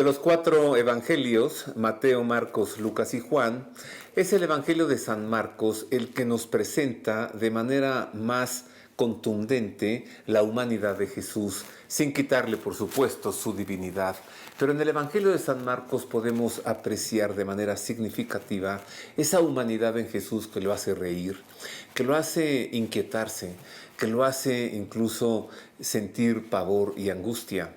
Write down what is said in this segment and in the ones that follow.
De los cuatro evangelios, Mateo, Marcos, Lucas y Juan, es el evangelio de San Marcos el que nos presenta de manera más contundente la humanidad de Jesús, sin quitarle, por supuesto, su divinidad. Pero en el evangelio de San Marcos podemos apreciar de manera significativa esa humanidad en Jesús que lo hace reír, que lo hace inquietarse, que lo hace incluso sentir pavor y angustia.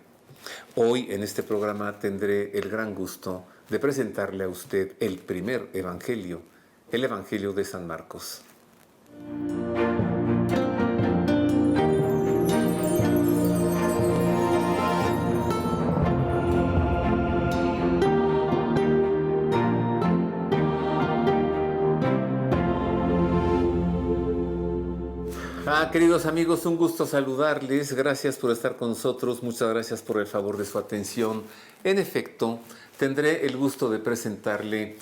Hoy en este programa tendré el gran gusto de presentarle a usted el primer evangelio, el evangelio de San Marcos. Queridos amigos, un gusto saludarles. Gracias por estar con nosotros. Muchas gracias por el favor de su atención. En efecto, tendré el gusto de presentarle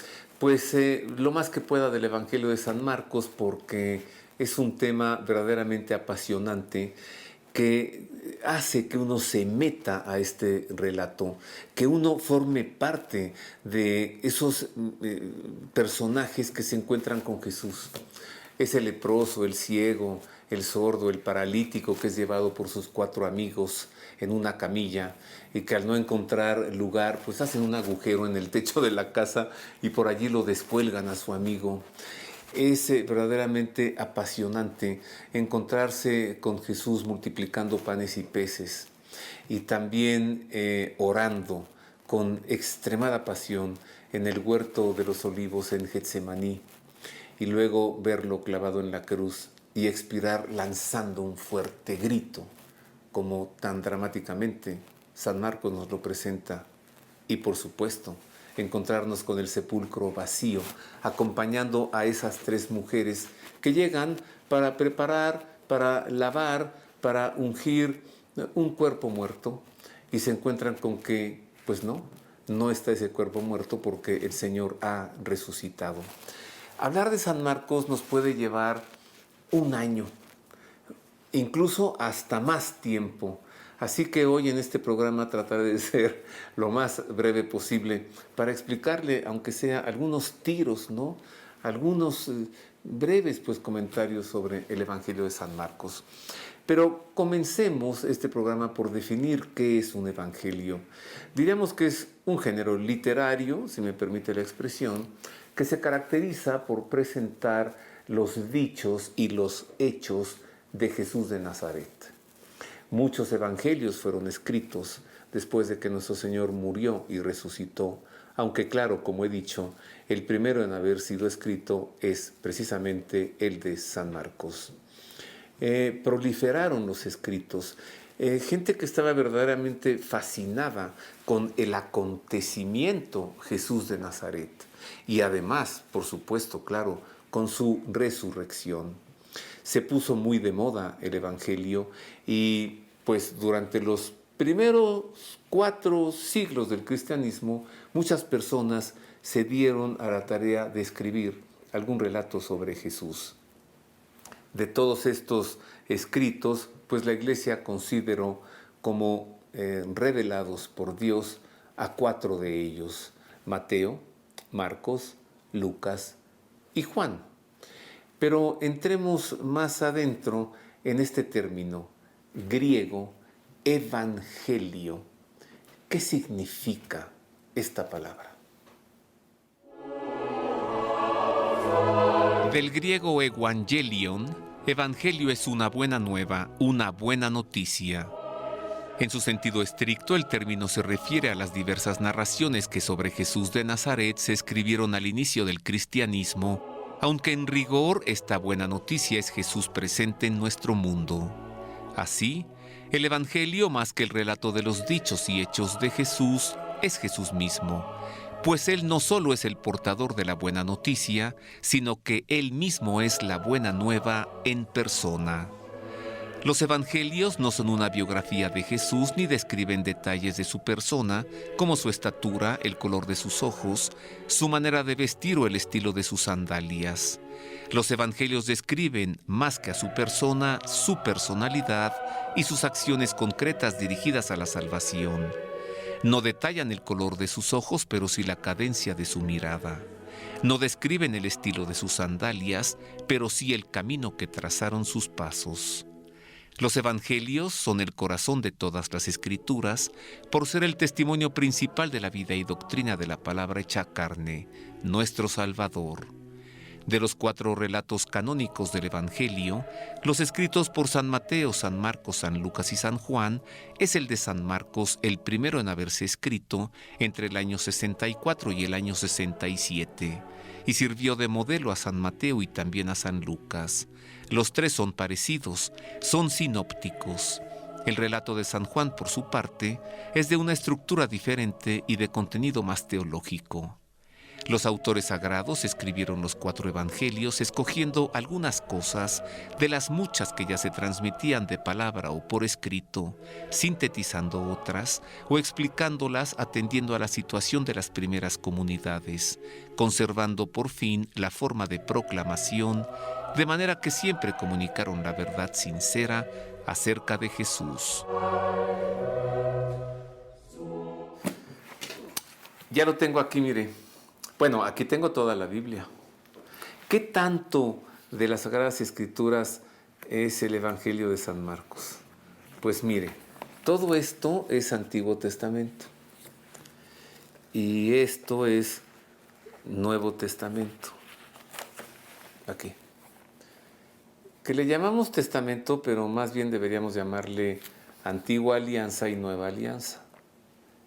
lo más que pueda del Evangelio de San Marcos, porque es un tema verdaderamente apasionante que hace que uno se meta a este relato, que uno forme parte de esos personajes que se encuentran con Jesús. Es el leproso, el ciego, el sordo, el paralítico que es llevado por sus cuatro amigos en una camilla y que al no encontrar lugar, pues hacen un agujero en el techo de la casa y por allí lo descuelgan a su amigo. Es verdaderamente apasionante encontrarse con Jesús multiplicando panes y peces y también orando con extremada pasión en el huerto de los olivos en Getsemaní, y luego verlo clavado en la cruz y expirar lanzando un fuerte grito, como tan dramáticamente San Marcos nos lo presenta. Y por supuesto, encontrarnos con el sepulcro vacío, acompañando a esas tres mujeres que llegan para preparar, para lavar, para ungir un cuerpo muerto, y se encuentran con que, pues no está ese cuerpo muerto porque el Señor ha resucitado. Hablar de San Marcos nos puede llevar un año, incluso hasta más tiempo. Así que hoy en este programa trataré de ser lo más breve posible para explicarle, aunque sea algunos tiros, algunos breves comentarios sobre el Evangelio de San Marcos. Pero comencemos este programa por definir qué es un evangelio. Diríamos que es un género literario, si me permite la expresión, que se caracteriza por presentar los dichos y los hechos de Jesús de Nazaret. Muchos evangelios fueron escritos después de que nuestro Señor murió y resucitó, aunque claro, como he dicho, el primero en haber sido escrito es precisamente el de San Marcos. Proliferaron los escritos, gente que estaba verdaderamente fascinada con el acontecimiento Jesús de Nazaret y además, por supuesto, claro, con su resurrección. Se puso muy de moda el Evangelio y pues durante los primeros 4 siglos del cristianismo muchas personas se dieron a la tarea de escribir algún relato sobre Jesús. De todos estos escritos, pues la Iglesia consideró como revelados por Dios a 4 de ellos: Mateo, Marcos, Lucas y Juan. Pero entremos más adentro en este término griego, evangelio. ¿Qué significa esta palabra? Del griego evangelion, evangelio es una buena nueva, una buena noticia. En su sentido estricto, el término se refiere a las diversas narraciones que sobre Jesús de Nazaret se escribieron al inicio del cristianismo, aunque en rigor esta buena noticia es Jesús presente en nuestro mundo. Así, el evangelio, más que el relato de los dichos y hechos de Jesús, es Jesús mismo, pues Él no solo es el portador de la buena noticia, sino que Él mismo es la buena nueva en persona. Los evangelios no son una biografía de Jesús ni describen detalles de su persona, como su estatura, el color de sus ojos, su manera de vestir o el estilo de sus sandalias. Los evangelios describen, más que a su persona, su personalidad y sus acciones concretas dirigidas a la salvación. No detallan el color de sus ojos, pero sí la cadencia de su mirada. No describen el estilo de sus sandalias, pero sí el camino que trazaron sus pasos. Los evangelios son el corazón de todas las escrituras por ser el testimonio principal de la vida y doctrina de la palabra hecha carne, nuestro Salvador. De los 4 relatos canónicos del Evangelio, los escritos por San Mateo, San Marcos, San Lucas y San Juan, es el de San Marcos el primero en haberse escrito entre el año 64 y el año 67, y sirvió de modelo a San Mateo y también a San Lucas. Los 3 son parecidos, son sinópticos. El relato de San Juan, por su parte, es de una estructura diferente y de contenido más teológico. Los autores sagrados escribieron los 4 evangelios escogiendo algunas cosas de las muchas que ya se transmitían de palabra o por escrito, sintetizando otras o explicándolas atendiendo a la situación de las primeras comunidades, conservando por fin la forma de proclamación, de manera que siempre comunicaron la verdad sincera acerca de Jesús. Ya lo tengo aquí, mire. Bueno, aquí tengo toda la Biblia. ¿Qué tanto de las Sagradas Escrituras es el Evangelio de San Marcos? Pues mire, todo esto es Antiguo Testamento y esto es Nuevo Testamento. Aquí. Que le llamamos Testamento, pero más bien deberíamos llamarle Antigua Alianza y Nueva Alianza.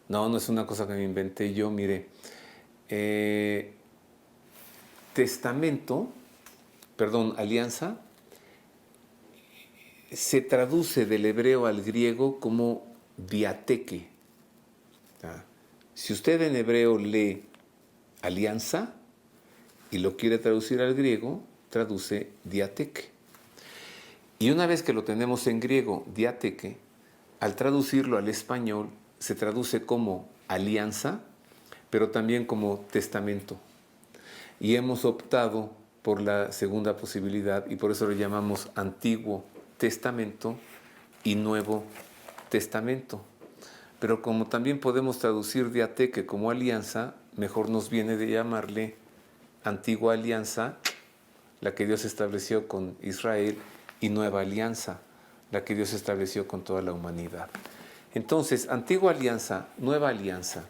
No es una cosa que me inventé yo, mire. Alianza, se traduce del hebreo al griego como diateque. Si usted en hebreo lee alianza y lo quiere traducir al griego, traduce diateque. Y una vez que lo tenemos en griego, diateque, al traducirlo al español, se traduce como alianza, pero también como testamento. Y hemos optado por la segunda posibilidad y por eso le llamamos Antiguo Testamento y Nuevo Testamento. Pero como también podemos traducir diateque como alianza, mejor nos viene de llamarle Antigua Alianza, la que Dios estableció con Israel, y Nueva Alianza, la que Dios estableció con toda la humanidad. Entonces, Antigua Alianza, Nueva Alianza.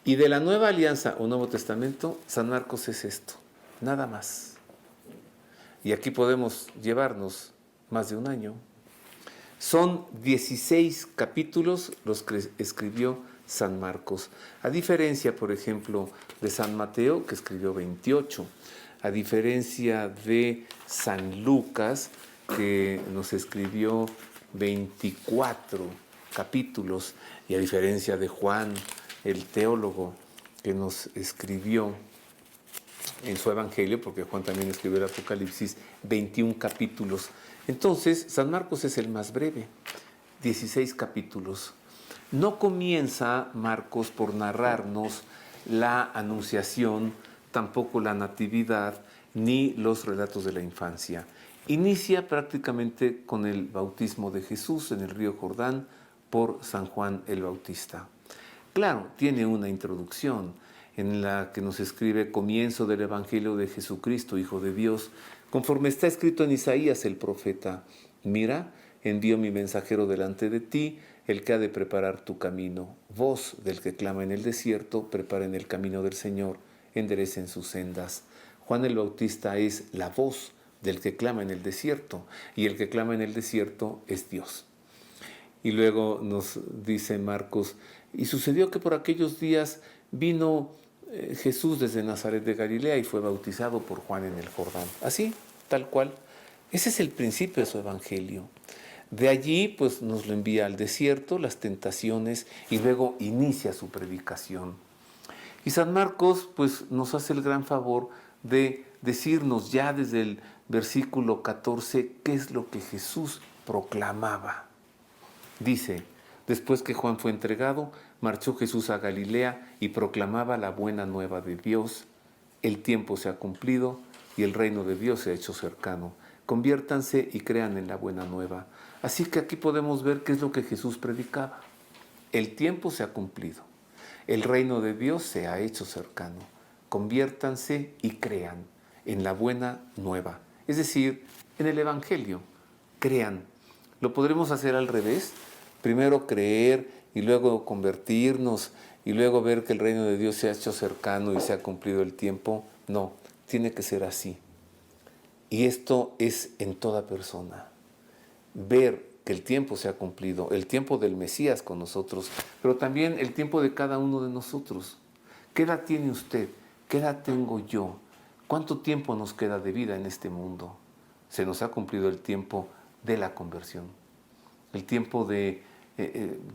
Y de la Nueva Alianza o Nuevo Testamento, San Marcos es esto, nada más. Y aquí podemos llevarnos más de un año. Son 16 capítulos los que escribió San Marcos. A diferencia, por ejemplo, de San Mateo, que escribió 28. A diferencia de San Lucas, que nos escribió 24 capítulos. Y a diferencia de Juan, el teólogo, que nos escribió en su Evangelio, porque Juan también escribió el Apocalipsis, 21 capítulos. Entonces, San Marcos es el más breve, 16 capítulos. No comienza Marcos por narrarnos la Anunciación, tampoco la Natividad, ni los relatos de la infancia. Inicia prácticamente con el bautismo de Jesús en el río Jordán por San Juan el Bautista. Claro, tiene una introducción en la que nos escribe comienzo del Evangelio de Jesucristo, Hijo de Dios, conforme está escrito en Isaías el profeta. Mira, envío mi mensajero delante de ti, el que ha de preparar tu camino. Voz del que clama en el desierto, preparen el camino del Señor, enderecen sus sendas. Juan el Bautista es la voz del que clama en el desierto, y el que clama en el desierto es Dios. Y luego nos dice Marcos, y sucedió que por aquellos días vino Jesús desde Nazaret de Galilea y fue bautizado por Juan en el Jordán. Así, tal cual. Ese es el principio de su evangelio. De allí, pues, nos lo envía al desierto, las tentaciones, y luego inicia su predicación. Y San Marcos, pues, nos hace el gran favor de decirnos ya desde el versículo 14 qué es lo que Jesús proclamaba. Dice, después que Juan fue entregado, marchó Jesús a Galilea y proclamaba la buena nueva de Dios. El tiempo se ha cumplido y el reino de Dios se ha hecho cercano. Conviértanse y crean en la buena nueva. Así que aquí podemos ver qué es lo que Jesús predicaba. el tiempo se ha cumplido. El reino de Dios se ha hecho cercano. Conviértanse y crean en la buena nueva, es decir, en el Evangelio. Crean. ¿Lo podremos hacer al revés? Primero creer y luego convertirnos y luego ver que el reino de Dios se ha hecho cercano y se ha cumplido el tiempo. No, tiene que ser así. Y esto es en toda persona. Ver que el tiempo se ha cumplido, el tiempo del Mesías con nosotros, pero también el tiempo de cada uno de nosotros. ¿Qué edad tiene usted? ¿Qué edad tengo yo? ¿Cuánto tiempo nos queda de vida en este mundo? Se nos ha cumplido el tiempo de la conversión, el tiempo de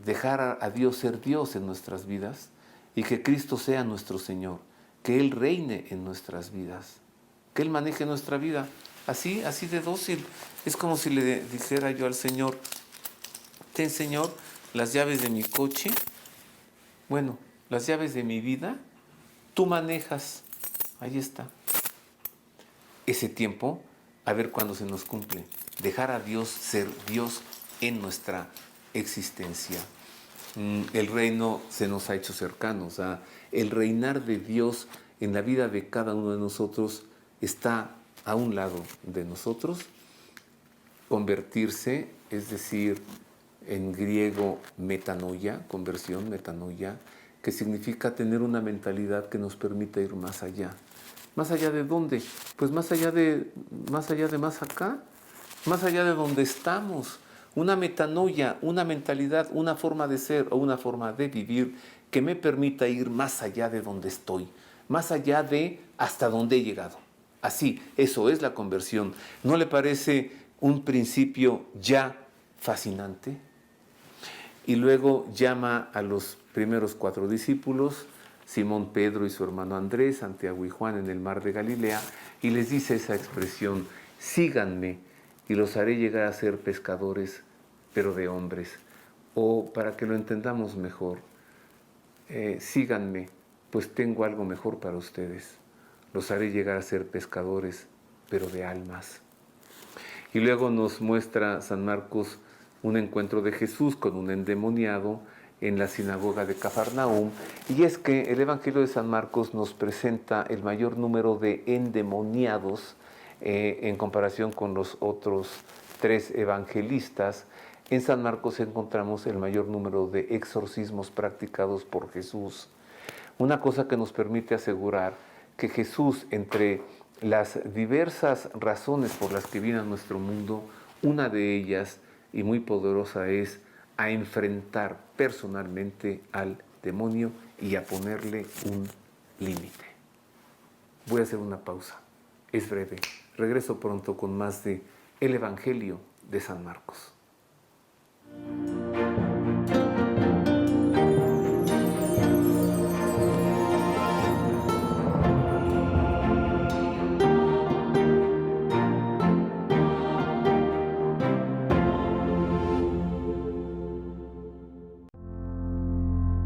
dejar a Dios ser Dios en nuestras vidas y que Cristo sea nuestro Señor, que Él reine en nuestras vidas, que Él maneje nuestra vida. Así de dócil. Es como si le dijera yo al Señor: ten, Señor, las llaves de mi coche, bueno, las llaves de mi vida, tú manejas. Ahí está. Ese tiempo, a ver cuándo se nos cumple. Dejar a Dios ser Dios en nuestra existencia. El reino se nos ha hecho cercano. O sea, el reinar de Dios en la vida de cada uno de nosotros está a un lado de nosotros. Convertirse, es decir, en griego metanoia, conversión, metanoia, que significa tener una mentalidad que nos permita ir más allá. ¿Más allá de dónde? Pues más allá de más acá, más allá de donde estamos. Una metanoia, una mentalidad, una forma de ser o una forma de vivir que me permita ir más allá de donde estoy, más allá de hasta donde he llegado. Así, eso es la conversión. ¿No le parece un principio ya fascinante? Y luego llama a los primeros 4 discípulos, Simón, Pedro y su hermano Andrés, Santiago y Juan, en el mar de Galilea, y les dice esa expresión: síganme y los haré llegar a ser pescadores, pero de hombres. O para que lo entendamos mejor, síganme, pues tengo algo mejor para ustedes. Los haré llegar a ser pescadores, pero de almas. Y luego nos muestra San Marcos un encuentro de Jesús con un endemoniado en la sinagoga de Cafarnaúm. Y es que el Evangelio de San Marcos nos presenta el mayor número de endemoniados en comparación con los otros 3 evangelistas. En San Marcos encontramos el mayor número de exorcismos practicados por Jesús. Una cosa que nos permite asegurar que Jesús, entre las diversas razones por las que viene a nuestro mundo, una de ellas, y muy poderosa, es a enfrentar personalmente al demonio y a ponerle un límite. Voy a hacer una pausa. Es breve. Regreso pronto con más de El Evangelio de San Marcos.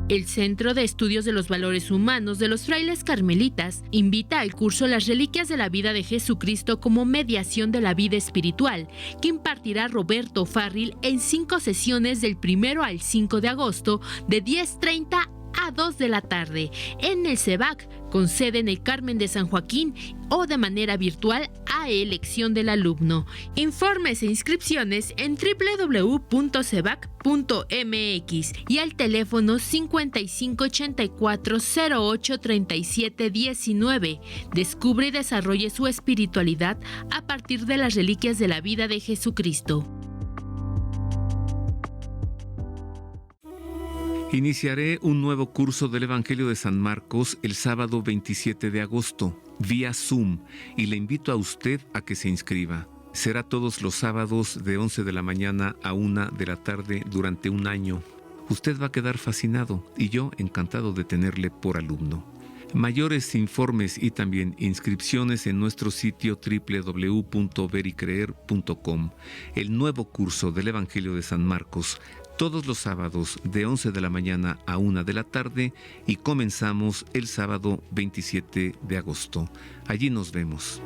El Centro de Estudios de los Valores Humanos de los Frailes Carmelitas invita al curso Las Reliquias de la Vida de Jesucristo como mediación de la vida espiritual, que impartirá Roberto Farril en 5 sesiones del 1 al 5 de agosto de 10:30 a 2 de la tarde en el CEVAC, con sede en el Carmen de San Joaquín, o de manera virtual a elección del alumno. Informes e inscripciones en www.cevac.mx y al teléfono 5584-083719. Descubre y desarrolle su espiritualidad a partir de las reliquias de la vida de Jesucristo. Iniciaré un nuevo curso del Evangelio de San Marcos el sábado 27 de agosto, vía Zoom, y le invito a usted a que se inscriba. Será todos los sábados de 11 de la mañana a 1 de la tarde durante un año. Usted va a quedar fascinado y yo encantado de tenerle por alumno. Mayores informes y también inscripciones en nuestro sitio www.vericreer.com. El nuevo curso del Evangelio de San Marcos, todos los sábados de 11 de la mañana a 1 de la tarde, y comenzamos el sábado 27 de agosto. Allí nos vemos.